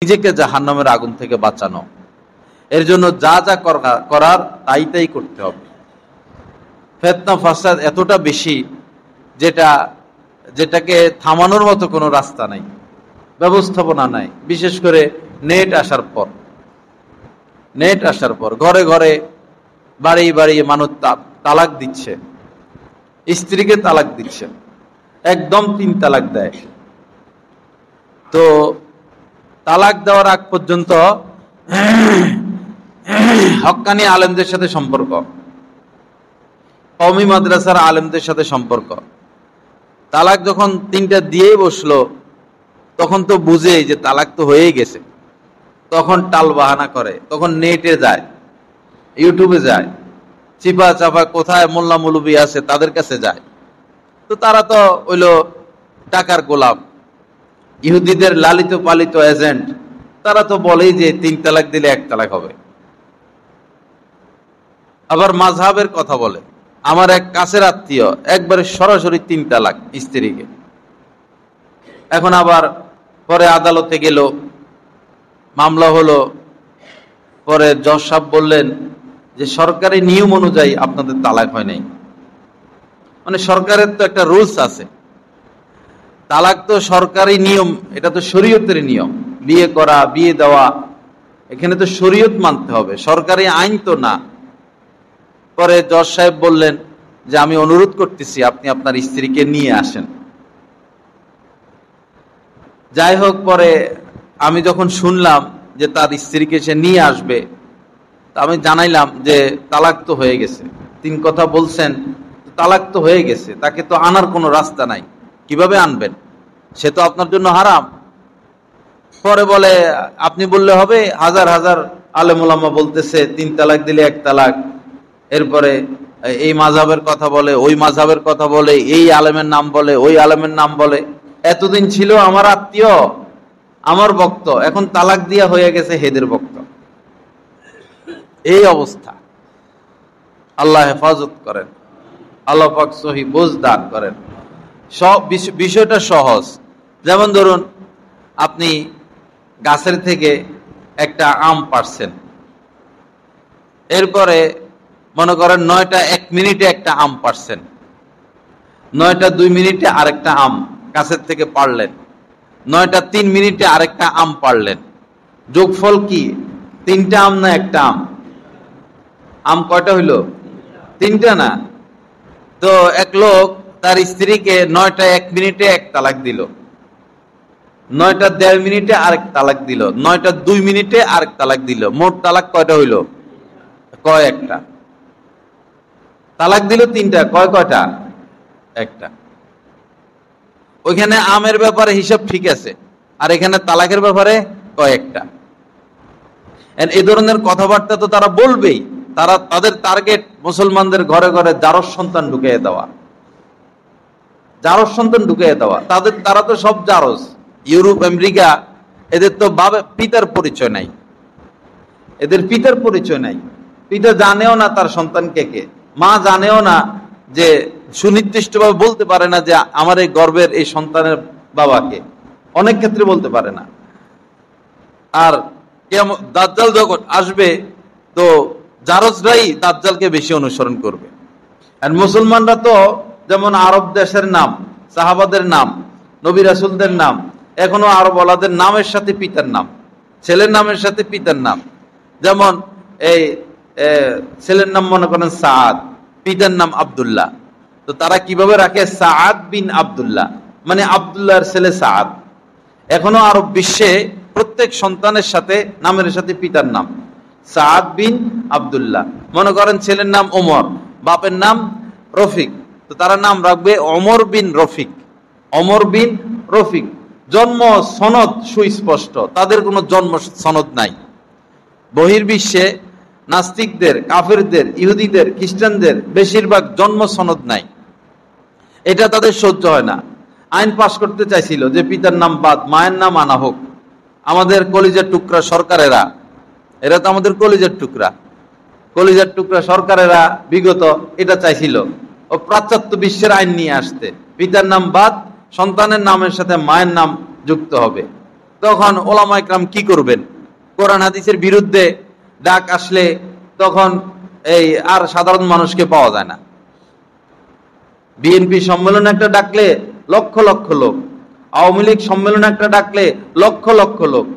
নিজেকে জাহান্নামের আগুন থেকে বাঁচানো। এর জন্য যা যা করার তাই করতে হবে। ফিতনা ফাসাদ এতটা বেশি যেটাকে থামানোর মতো কোনো রাস্তা নাই, ব্যবস্থাপনা নাই। বিশেষ করে নেট আসার পর ঘরে ঘরে বাড়ি বাড়ি মানুষ তালাক দিচ্ছে, স্ত্রীকে তালাক দিচ্ছে, একদম 3 তালাক দেয়। তো তালাক দেওয়ার আগ পর্যন্ত হক্কানি আলেমদের সাথে সম্পর্ক, কওমি মাদ্রাসার আলেমদের সাথে সম্পর্ক। তালাক যখন 3টা দিয়েই বসলো, তখন তো বুঝে যে তালাক তো হয়েই গেছে, তখন টাল বাহানা করে, তখন নেটে যায়, ইউটিউবে যায়, চিপা চাপা কোথায় মোল্লা মৌলবী আছে তাদের কাছে যায়। তো তারা তো হইল টাকার গোলাম, ইহুদিদের লালিত পালিত এজেন্ট। তারা তো বলেই যে 3 তালাক দিলে 1 তালাক হবে। আবার মাযহাবের কথা বলে। আমার এক কাছের আত্মীয় একবারে সরাসরি 3 তালাক স্ত্রীকে। এখন আবার পরে আদালতে গেল, মামলা হলো। পরে জজ সাহেব বললেন যে সরকারি নিয়ম অনুযায়ী আপনাদের তালাক হয় নাই। মানে সরকারের তো একটা রুলস আছে, তালাক তো সরকারি নিয়ম, এটা তো শরীয়তের নিয়ম। বিয়ে করা, বিয়ে দেওয়া, এখানে তো শরীয়ত মানতে হবে, সরকারি আইন তো না। পরে জজ সাহেব বললেন যে আমি অনুরোধ করতেছি আপনি আপনার স্ত্রীকে নিয়ে আসেন। যাই হোক, পরে আমি যখন শুনলাম যে তার স্ত্রীকে সে নিয়ে আসবে, তা আমি জানাইলাম যে তালাক তো হয়ে গেছে, 3 কথা বলছেন, তালাক তো হয়ে গেছে, তাকে তো আনার কোনো রাস্তা নাই, কিভাবে আনবেন? সে তো আপনার জন্য হারাম। পরে বলে আপনি বললে হবে, হাজার হাজার আলেম ওলামা বলতেছে 3 তালাক দিলে 1 তালাক। এরপরে এই মাযহাবের কথা বলে, ওই মাযহাবের কথা বলে, এই আলেমের নাম বলে, ওই আলেমের নাম বলে। এতদিন ছিল আমার আত্মীয়, আমার ভক্ত, এখন তালাক দিয়া হয়ে গেছে হেদের ভক্ত। এই অবস্থা। আল্লাহ হেফাজত করেন, আল্লাহ পাক সহি বুঝ দান করেন। সব বিষয়টা সহজ। যেমন ধরুন, আপনি গাছের থেকে একটা আম পাড়ছেন, এরপরে মনে করেন 9টা 1 মিনিটে একটা আম পাড়ছেন, 9টা 2 মিনিটে আরেকটা আম গাছের থেকে পাড়লেন, 9টা 3 মিনিটে আরেকটা আম পাড়লেন। যোগফল কি? 3টা আম না 1টা আম? আম কয়টা হইল? 3টা না? তো এক লোক তার স্ত্রীকে 9টা 1 মিনিটে 1 তালাক দিল, 9টা 1.5 মিনিটে আরেক তালাক দিল, 9টা 2 মিনিটে আরেক তালাক দিল। মোট তালাক কয়টা হইল? কয়টা তালাক দিল? 3টা। কয়টা? 1টা। ওইখানে আমের ব্যাপারে হিসাব ঠিক আছে, আর এখানে তালাকের ব্যাপারে কয়েকটা। এই ধরনের কথাবার্তা তো তারা বলবেই। তাদের টার্গেট মুসলমানদের ঘরে ঘরে জারজ সন্তান ঢুকিয়ে দেওয়া, জারজ সন্তান ঢুকিয়ে দেওয়া। তারা তো সব জারজ। ইউরোপ, আমেরিকা, এদের তো পিতার পরিচয় নাই, এদের পিতার পরিচয় নাই। পিতা জানেও না তার সন্তান কে কে, মা জানেও না, যে সুনির্দিষ্টভাবে বলতে পারে না যে আমার এই গর্ভের এই সন্তানের বাবাকে, অনেক ক্ষেত্রে বলতে পারে না। আর দাজ্জাল যখন আসবে, তো জারজরাই দাজ্জালকে বেশি অনুসরণ করবে। আর মুসলমানরা তো যেমন আরব দেশের নাম, সাহাবাদের নাম, নবী রাসূলদের নাম, এখনো আরব ওলাদের নামের সাথে পিতার নাম, ছেলের নামের সাথে পিতার নাম। যেমন এই ছেলের নাম মনে করেন সাদ, পিতার নাম আব্দুল্লাহ। তো তারা কিভাবে রাখে? সাদ বিন আব্দুল্লাহ, মানে আব্দুল্লাহর ছেলে সাদ। এখনো আরব বিশ্বে প্রত্যেক সন্তানের সাথে নামের সাথে পিতার নাম সাদ বিন আব্দুল্লাহ। মনে করেন ছেলের নাম ওমর, বাপের নাম রফিক, তো তারা নাম রাখবে ওমর বিন রফিক, ওমর বিন রফিক। জন্ম সনদ সুস্পষ্ট, তাদের কোনো জন্ম সনদ নাই। বহির্বিশ্বে নাস্তিকদের, কাফেরদের, ইহুদিদের, খ্রিস্টানদের বেশিরভাগ জন্ম সনদ নাই। এটা তাদের সহ্য হয় না। আইন পাশ করতে চাইছিল যে পিতার নাম বাদ, মায়ের নাম আনা হোক। আমাদের কলিজার টুকরা সরকারেরা, এরা তো আমাদের কলিজার টুকরা, কলিজার টুকরা সরকারেরা বিগত এটা চাইছিল, ও পাশ্চাত্য বিশ্বের আইন নিয়ে আসতে, পিতার নাম বাদ, সন্তানের নামের সাথে মায়ের নাম যুক্ত হবে। তো তখন ওলামা ইকরাম কি করবেন? কোরআন হাদিসের বিরুদ্ধে ডাক আসলে তখন এই আর সাধারণ মানুষকে পাওয়া যায় না। বিএনপি সম্মেলন একটা ডাকলে লক্ষ লক্ষ লোক, আওয়ামী লীগ সম্মেলন একটা ডাকলে লক্ষ লক্ষ লোক,